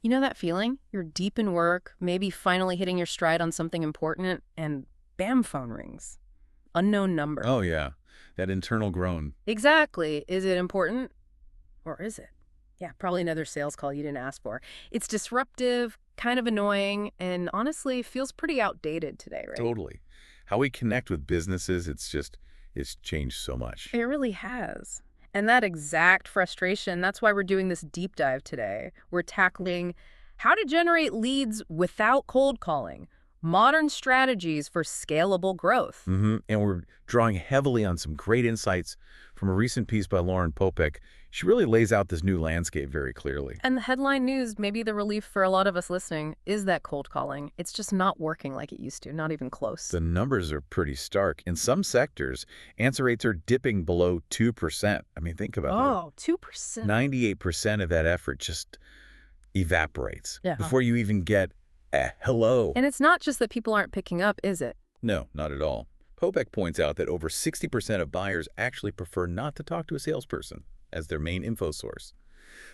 You know that feeling? You're deep in work, maybe finally hitting your stride on something important, and bam, phone rings. Unknown number. Oh, yeah. That internal groan. Exactly. Is it important? Or is it? Yeah, probably another sales call you didn't ask for. It's disruptive, kind of annoying, and honestly feels pretty outdated today, right? Totally. How we connect with businesses, it's changed so much. It really has. And that exact frustration, that's why we're doing this deep dive today. We're tackling how to generate leads without cold calling, modern strategies for scalable growth. And we're drawing heavily on some great insights from a recent piece by Lauren Popek. She really lays out this new landscape very clearly. And the headline news, maybe the relief for a lot of us listening, is that cold calling. It's just not working like it used to, not even close. The numbers are pretty stark. In some sectors, answer rates are dipping below 2%. I mean, think about Oh, that. 2%. 98% of that effort just evaporates Yeah. before you even get a hello. And it's not just that people aren't picking up, is it? No, not at all. Popek points out that over 60% of buyers actually prefer not to talk to a salesperson as their main info source.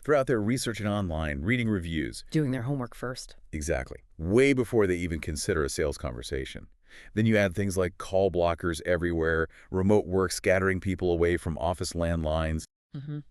Throughout their research and online, reading reviews. Doing their homework first. Exactly. Way before they even consider a sales conversation. Then you add things like call blockers everywhere, remote work scattering people away from office landlines.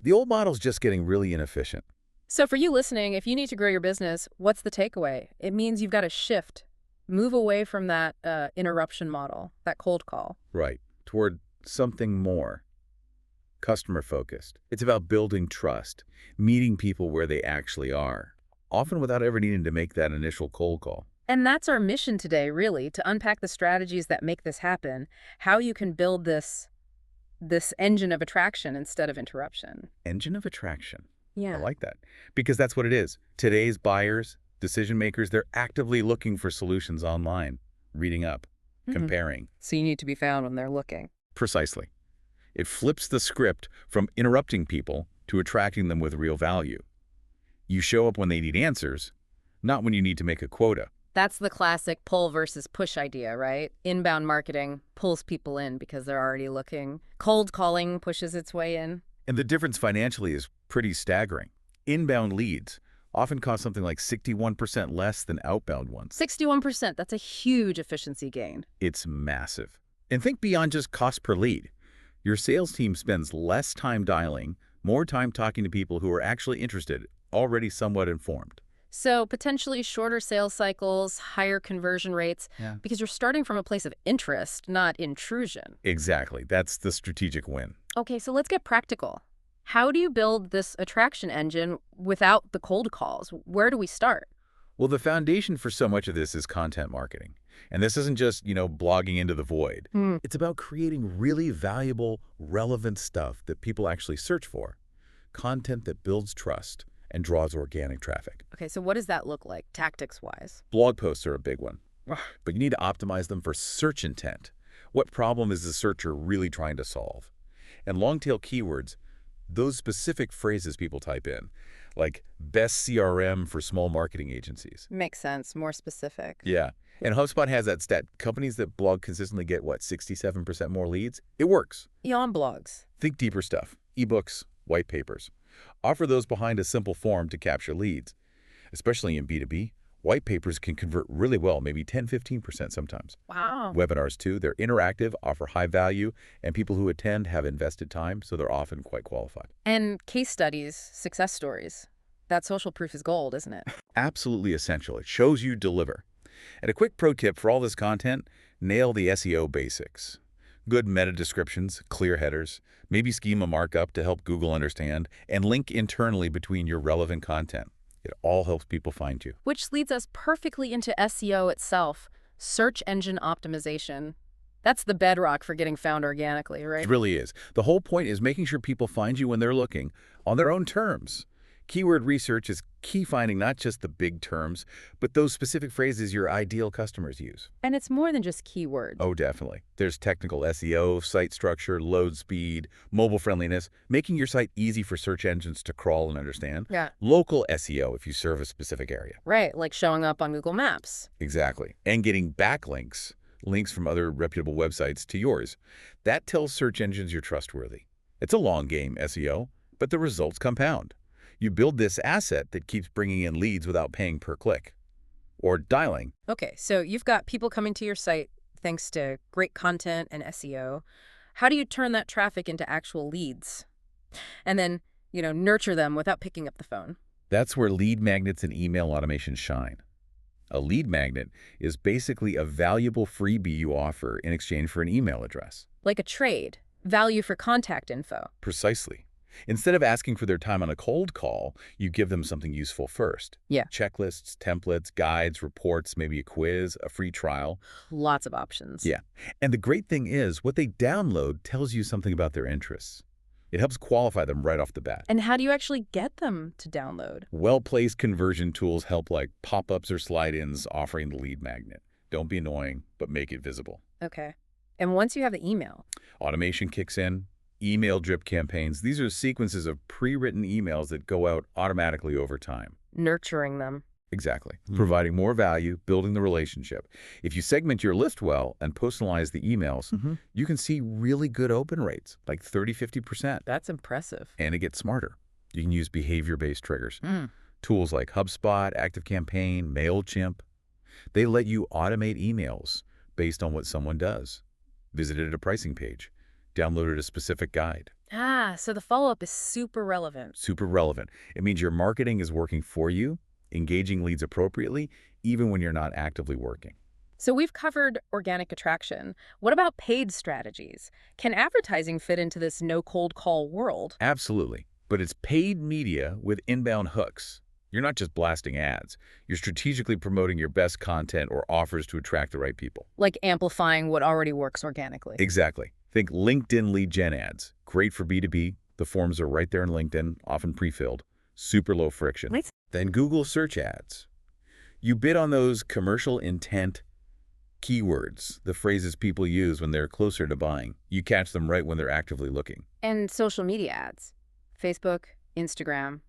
The old model's just getting really inefficient. So for you listening, if you need to grow your business, what's the takeaway? It means you've got to shift, move away from that interruption model, that cold call. Right. Toward something more. Customer-focused. It's about building trust, meeting people where they actually are, often without ever needing to make that initial cold call. And that's our mission today, really, to unpack the strategies that make this happen, how you can build this engine of attraction instead of interruption. Engine of attraction. Yeah. I like that. Because that's what it is. Today's buyers, decision makers, they're actively looking for solutions online, reading up, comparing. So you need to be found when they're looking. Precisely. It flips the script from interrupting people to attracting them with real value. You show up when they need answers, not when you need to make a quota. That's the classic pull versus push idea, right? Inbound marketing pulls people in because they're already looking. Cold calling pushes its way in. And the difference financially is pretty staggering. Inbound leads often cost something like 61% less than outbound ones. 61%, that's a huge efficiency gain. It's massive. And think beyond just cost per lead. Your sales team spends less time dialing, more time talking to people who are actually interested, already somewhat informed. So potentially shorter sales cycles, higher conversion rates, because you're starting from a place of interest, not intrusion. Exactly. That's the strategic win. Okay, so let's get practical. How do you build this attraction engine without the cold calls? Where do we start? Well, the foundation for so much of this is content marketing. And this isn't just, blogging into the void. It's about creating really valuable, relevant stuff that people actually search for. Content that builds trust and draws organic traffic. Okay, so what does that look like, tactics-wise? Blog posts are a big one, but you need to optimize them for search intent. What problem is the searcher really trying to solve? And long-tail keywords, those specific phrases people type in, like best CRM for small marketing agencies. Makes sense, more specific. Yeah. And HubSpot has that stat. Companies that blog consistently get, 67% more leads? It works. Beyond blogs. Think deeper stuff. Ebooks, white papers. Offer those behind a simple form to capture leads. Especially in B2B, white papers can convert really well, maybe 10–15% sometimes. Wow. Webinars, too. They're interactive, offer high value, and people who attend have invested time, so they're often quite qualified. And case studies, success stories. That social proof is gold, isn't it? Absolutely essential. It shows you deliver. And a quick pro tip for all this content, nail the SEO basics. Good meta descriptions, clear headers, maybe schema markup to help Google understand, and link internally between your relevant content. It all helps people find you. Which leads us perfectly into SEO itself, search engine optimization. That's the bedrock for getting found organically, right? It really is. The whole point is making sure people find you when they're looking on their own terms. Keyword research is key, finding not just the big terms, but those specific phrases your ideal customers use. And it's more than just keywords. Oh, definitely. There's technical SEO, site structure, load speed, mobile friendliness, making your site easy for search engines to crawl and understand. Yeah. Local SEO if you serve a specific area. Right, like showing up on Google Maps. Exactly. And getting backlinks, links from other reputable websites to yours. That tells search engines you're trustworthy. It's a long game, SEO, but the results compound. You build this asset that keeps bringing in leads without paying per click or dialing. Okay, so you've got people coming to your site thanks to great content and SEO. How do you turn that traffic into actual leads? And then, nurture them without picking up the phone. That's where lead magnets and email automation shine. A lead magnet is basically a valuable freebie you offer in exchange for an email address. Like a trade, value for contact info. Precisely. Instead of asking for their time on a cold call, you give them something useful first. Yeah. Checklists, templates, guides, reports, maybe a quiz, a free trial. Lots of options. Yeah. And the great thing is, what they download tells you something about their interests. It helps qualify them right off the bat. And how do you actually get them to download? Well-placed conversion tools help, like pop-ups or slide-ins offering the lead magnet. Don't be annoying, but make it visible. Okay. And once you have the email, Automation kicks in. Email drip campaigns. These are sequences of pre-written emails that go out automatically over time. nurturing them. Exactly. Providing more value, building the relationship. If you segment your list well and personalize the emails, you can see really good open rates, like 30–50%. That's impressive. And it gets smarter. You can use behavior-based triggers. Mm. Tools like HubSpot, ActiveCampaign, MailChimp. They let you automate emails based on what someone does. Visited a pricing page. Downloaded a specific guide. So the follow-up is super relevant. Super relevant. It means your marketing is working for you, engaging leads appropriately, even when you're not actively working. So we've covered organic attraction. What about paid strategies? Can advertising fit into this no cold call world? Absolutely. But it's paid media with inbound hooks. You're not just blasting ads. You're strategically promoting your best content or offers to attract the right people. Like amplifying what already works organically. Exactly. Think LinkedIn lead gen ads. Great for B2B. The forms are right there in LinkedIn, often pre-filled. Super low friction. Wait. Then Google search ads. You bid on those commercial intent keywords, the phrases people use when they're closer to buying. You catch them right when they're actively looking. And social media ads. Facebook, Instagram.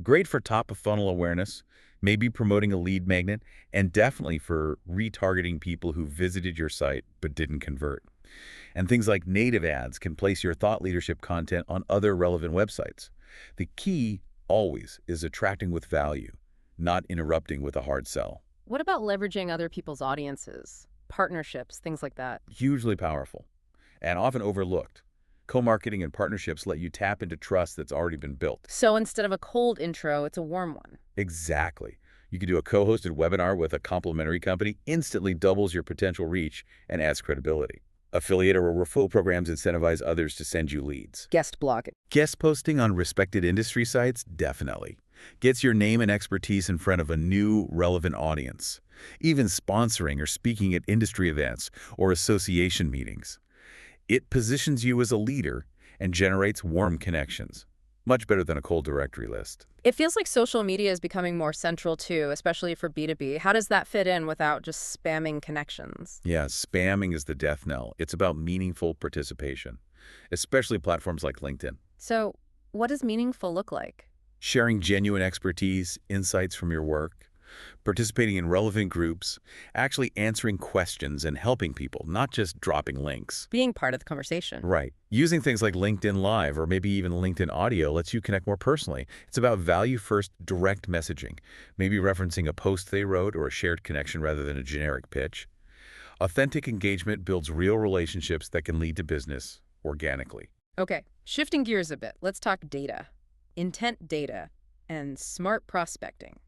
Great for top-of-funnel awareness, maybe promoting a lead magnet, and definitely for retargeting people who visited your site but didn't convert. And things like native ads can place your thought leadership content on other relevant websites. The key always is attracting with value, not interrupting with a hard sell. What about leveraging other people's audiences, partnerships, things like that? Hugely powerful and often overlooked. Co-marketing and partnerships let you tap into trust that's already been built. So instead of a cold intro, it's a warm one. Exactly. You can do a co-hosted webinar with a complementary company, instantly doubles your potential reach and adds credibility. Affiliate or referral programs incentivize others to send you leads. Guest blogging. Guest posting on respected industry sites? Definitely. Gets your name and expertise in front of a new, relevant audience. Even sponsoring or speaking at industry events or association meetings. It positions you as a leader and generates warm connections. Much better than a cold directory list. It feels like social media is becoming more central too, especially for B2B. How does that fit in without just spamming connections? Yeah, spamming is the death knell. It's about meaningful participation, especially platforms like LinkedIn. So what does meaningful look like? Sharing genuine expertise, insights from your work, participating in relevant groups, actually answering questions and helping people, not just dropping links. Being part of the conversation. Right. Using things like LinkedIn Live or maybe even LinkedIn Audio lets you connect more personally. It's about value-first direct messaging, maybe referencing a post they wrote or a shared connection rather than a generic pitch. Authentic engagement builds real relationships that can lead to business organically. Okay, shifting gears a bit, let's talk data. Intent data and smart prospecting.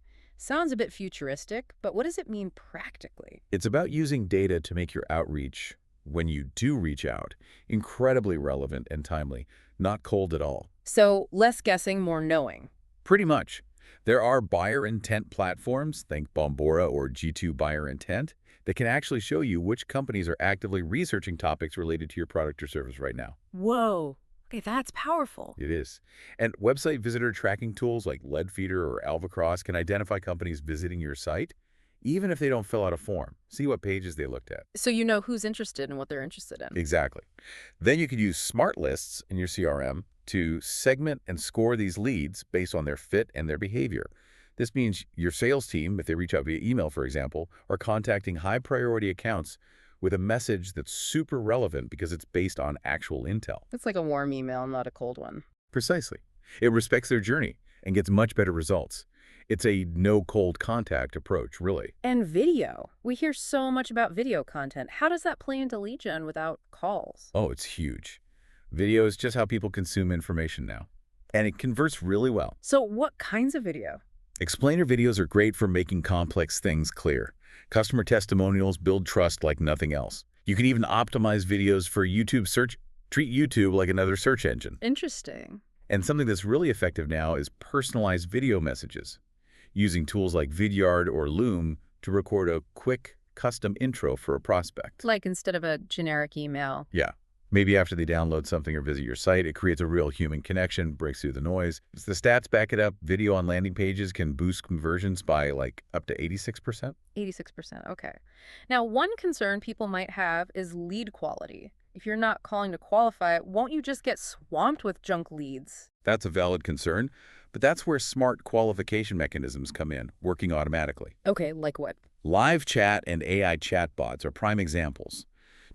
Sounds a bit futuristic, but what does it mean practically? It's about using data to make your outreach, when you do reach out, incredibly relevant and timely, not cold at all. So less guessing, more knowing. Pretty much. There are buyer intent platforms, think Bombora or G2 Buyer Intent, that can actually show you which companies are actively researching topics related to your product or service right now. Whoa. Okay, that's powerful. It is. And website visitor tracking tools like Leadfeeder or Alvacross can identify companies visiting your site, even if they don't fill out a form. See what pages they looked at. So you know who's interested and what they're interested in. Exactly. Then you could use smart lists in your CRM to segment and score these leads based on their fit and their behavior. This means your sales team, if they reach out via email, for example, are contacting high-priority accounts with a message that's super relevant because it's based on actual intel. It's like a warm email, not a cold one. Precisely. It respects their journey and gets much better results. It's a no cold contact approach, really. And video. We hear so much about video content. How does that play into lead gen without calls? Oh, it's huge. Video is just how people consume information now. And it converts really well. So what kinds of video? Explainer videos are great for making complex things clear. Customer testimonials build trust like nothing else. You can even optimize videos for YouTube search. Treat YouTube like another search engine. Interesting. And something that's really effective now is personalized video messages, using tools like Vidyard or Loom to record a quick, custom intro for a prospect. Like instead of a generic email. Yeah. Maybe after they download something or visit your site, it creates a real human connection, breaks through the noise. The stats back it up. Video on landing pages can boost conversions by like up to 86%. 86%, okay. Now, one concern people might have is lead quality. If you're not calling to qualify it, won't you just get swamped with junk leads? That's a valid concern, but that's where smart qualification mechanisms come in, working automatically. Okay, like what? Live chat and AI chatbots are prime examples.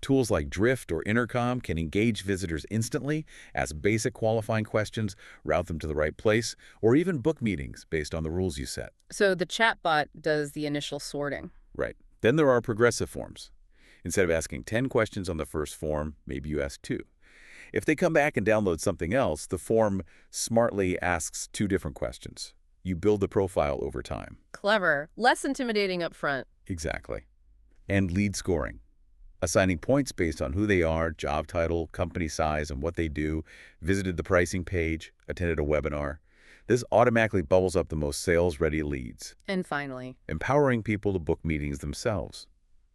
Tools like Drift or Intercom can engage visitors instantly, ask basic qualifying questions, route them to the right place, or even book meetings based on the rules you set. So the chatbot does the initial sorting. Right. Then there are progressive forms. Instead of asking 10 questions on the first form, maybe you ask 2. If they come back and download something else, the form smartly asks 2 different questions. You build the profile over time. Clever. Less intimidating up front. Exactly. And lead scoring. Assigning points based on who they are, job title, company size, and what they do, visited the pricing page, attended a webinar. This automatically bubbles up the most sales-ready leads. And finally, Empowering people to book meetings themselves,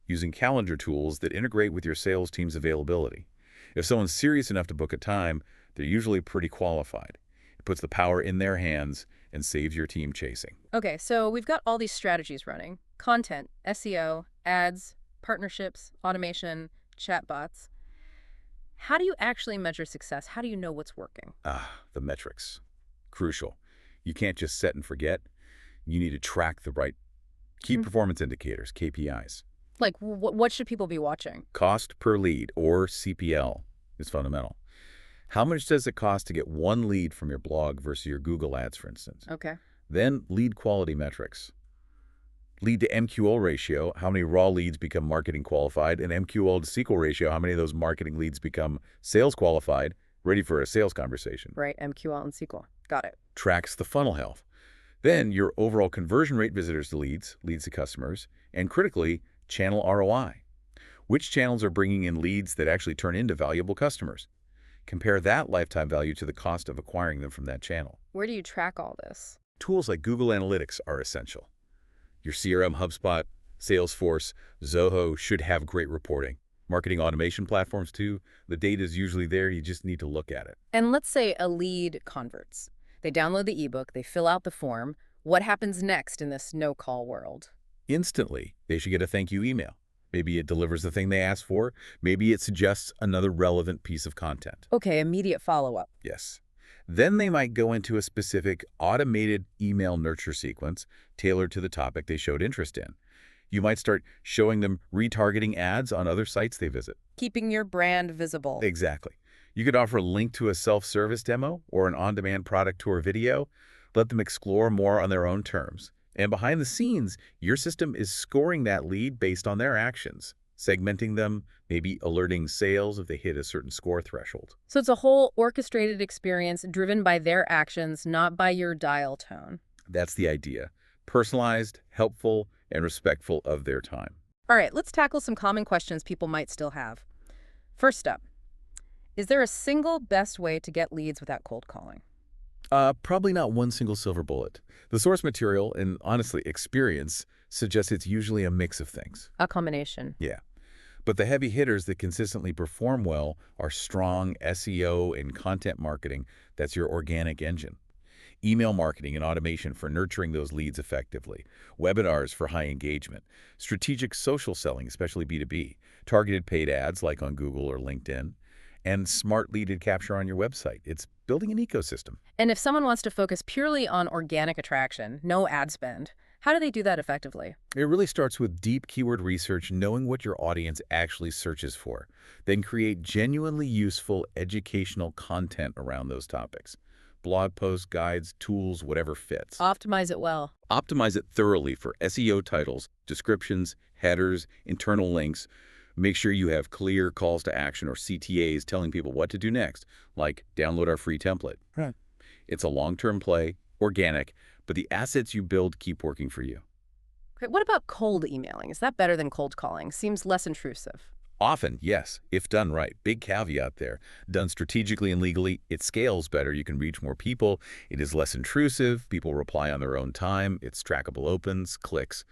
using calendar tools that integrate with your sales team's availability. If someone's serious enough to book a time, they're usually pretty qualified. It puts the power in their hands and saves your team chasing. okay, so we've got all these strategies running. Content, SEO, ads, partnerships, automation, chatbots. How do you actually measure success? How do you know what's working? The metrics. Crucial. You can't just set and forget. You need to track the right key performance indicators, KPIs. Like, what should people be watching? Cost per lead, or CPL, is fundamental. How much does it cost to get one lead from your blog versus your Google ads, for instance? Okay. Then lead quality metrics. Lead to MQL ratio, how many raw leads become marketing qualified, and MQL to SQL ratio, how many of those marketing leads become sales qualified, ready for a sales conversation. Right, MQL and SQL. Got it. Tracks the funnel health. Then your overall conversion rate, visitors to leads, leads to customers, and critically, channel ROI. Which channels are bringing in leads that actually turn into valuable customers? Compare that lifetime value to the cost of acquiring them from that channel. Where do you track all this? Tools like Google Analytics are essential. Your CRM, HubSpot, Salesforce, Zoho should have great reporting. Marketing automation platforms too. The data is usually there. You just need to look at it. And let's say a lead converts. They download the ebook, they fill out the form. What happens next in this no-call world? Instantly, they should get a thank you email. Maybe it delivers the thing they asked for. Maybe it suggests another relevant piece of content. Okay, immediate follow-up. Yes. Then they might go into a specific automated email nurture sequence tailored to the topic they showed interest in. You might start showing them retargeting ads on other sites they visit. Keeping your brand visible. Exactly. You could offer a link to a self-service demo or an on-demand product tour video. Let them explore more on their own terms. And behind the scenes, your system is scoring that lead based on their actions, segmenting them, maybe alerting sales if they hit a certain score threshold. So it's a whole orchestrated experience driven by their actions, not by your dial tone. That's the idea. Personalized, helpful, and respectful of their time. All right, let's tackle some common questions people might still have. First up, is there a single best way to get leads without cold calling? Probably not one single silver bullet. The source material and, honestly, experience suggests it's usually a mix of things. A combination. Yeah. But the heavy hitters that consistently perform well are strong SEO and content marketing. That's your organic engine. Email marketing and automation for nurturing those leads effectively. Webinars for high engagement. Strategic social selling, especially B2B. Targeted paid ads like on Google or LinkedIn. And smart lead capture on your website. It's building an ecosystem. And if someone wants to focus purely on organic attraction, no ad spend, how do they do that effectively? It really starts with deep keyword research, knowing what your audience actually searches for. Then create genuinely useful educational content around those topics. blog posts, guides, tools, whatever fits. Optimize it well. Optimize it thoroughly for SEO titles, descriptions, headers, internal links. Make sure you have clear calls to action or CTAs telling people what to do next, like download our free template. Right. It's a long-term play, organic, but the assets you build keep working for you. Okay, what about cold emailing? Is that better than cold calling? Seems less intrusive. Often, yes, if done right. Big caveat there. Done strategically and legally, it scales better. You can reach more people. It is less intrusive. People reply on their own time. It's trackable opens, clicks,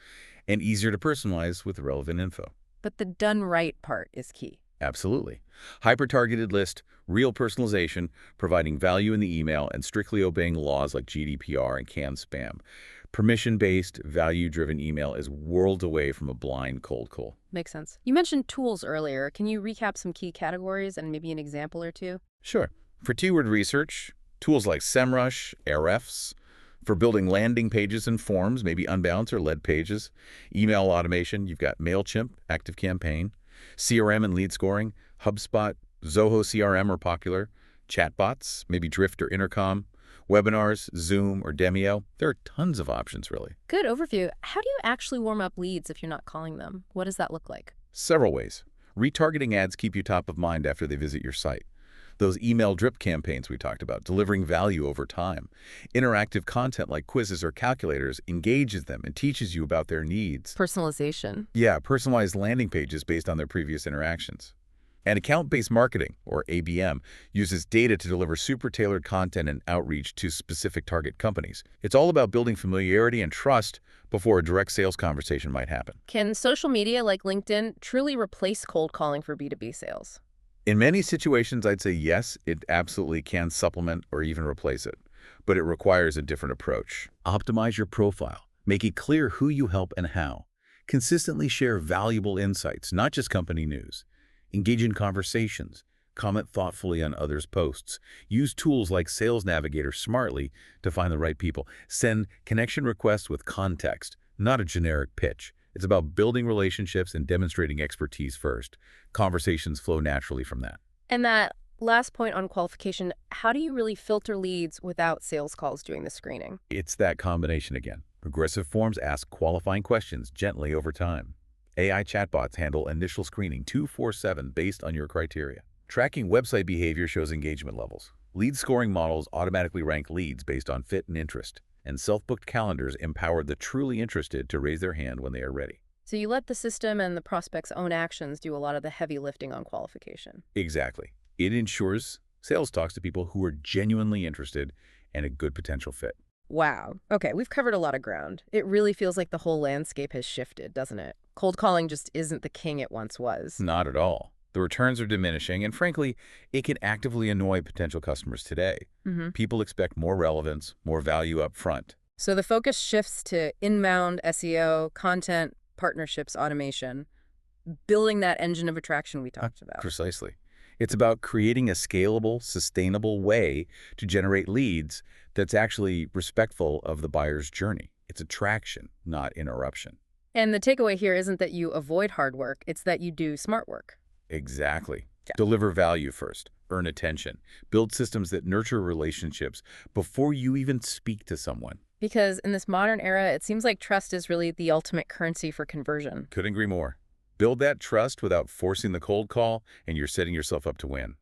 and easier to personalize with relevant info. But the done right part is key. Absolutely. Hyper-targeted list, real personalization, providing value in the email, and strictly obeying laws like GDPR and canned spam. Permission-based, value-driven email is worlds away from a blind cold call. Makes sense. You mentioned tools earlier. Can you recap some key categories and maybe an example or two? Sure. For keyword research, tools like SEMrush, Ahrefs. For building landing pages and forms, maybe unbound or lead pages. Email automation, you've got MailChimp, ActiveCampaign. CRM and lead scoring, HubSpot, Zoho CRM are popular. Chatbots, maybe Drift or Intercom. Webinars, Zoom or Demio. There are tons of options, really. Good overview. How do you actually warm up leads if you're not calling them? What does that look like? Several ways. Retargeting ads keep you top of mind after they visit your site. Those email drip campaigns we talked about, delivering value over time. Interactive content like quizzes or calculators engages them and teaches you about their needs. Personalization. Yeah, personalized landing pages based on their previous interactions. And account-based marketing, or ABM, uses data to deliver super tailored content and outreach to specific target companies. It's all about building familiarity and trust before a direct sales conversation might happen. Can social media like LinkedIn truly replace cold calling for B2B sales? In many situations, I'd say yes, it absolutely can supplement or even replace it. But it requires a different approach. Optimize your profile. Make it clear who you help and how. Consistently share valuable insights, not just company news. Engage in conversations. Comment thoughtfully on others' posts. Use tools like Sales Navigator smartly to find the right people. Send connection requests with context, not a generic pitch. It's about building relationships and demonstrating expertise first. Conversations flow naturally from that. And that last point on qualification, how do you really filter leads without sales calls doing the screening? It's that combination again. Progressive forms ask qualifying questions gently over time. AI chatbots handle initial screening 24/7 based on your criteria. Tracking website behavior shows engagement levels. Lead scoring models automatically rank leads based on fit and interest. And self-booked calendars empower the truly interested to raise their hand when they are ready. So you let the system and the prospect's own actions do a lot of the heavy lifting on qualification. Exactly. It ensures sales talks to people who are genuinely interested and a good potential fit. Wow. Okay, we've covered a lot of ground. It really feels like the whole landscape has shifted, doesn't it? Cold calling just isn't the king it once was. Not at all. The returns are diminishing, and frankly, it can actively annoy potential customers today. People expect more relevance, more value up front. So the focus shifts to inbound SEO, content, partnerships, automation, building that engine of attraction we talked about. Precisely. It's about creating a scalable, sustainable way to generate leads that's actually respectful of the buyer's journey. It's attraction, not interruption. And the takeaway here isn't that you avoid hard work, it's that you do smart work. Exactly. Yeah. Deliver value first. Earn attention. Build systems that nurture relationships before you even speak to someone. Because in this modern era, it seems like trust is really the ultimate currency for conversion. Couldn't agree more. Build that trust without forcing the cold call, and you're setting yourself up to win.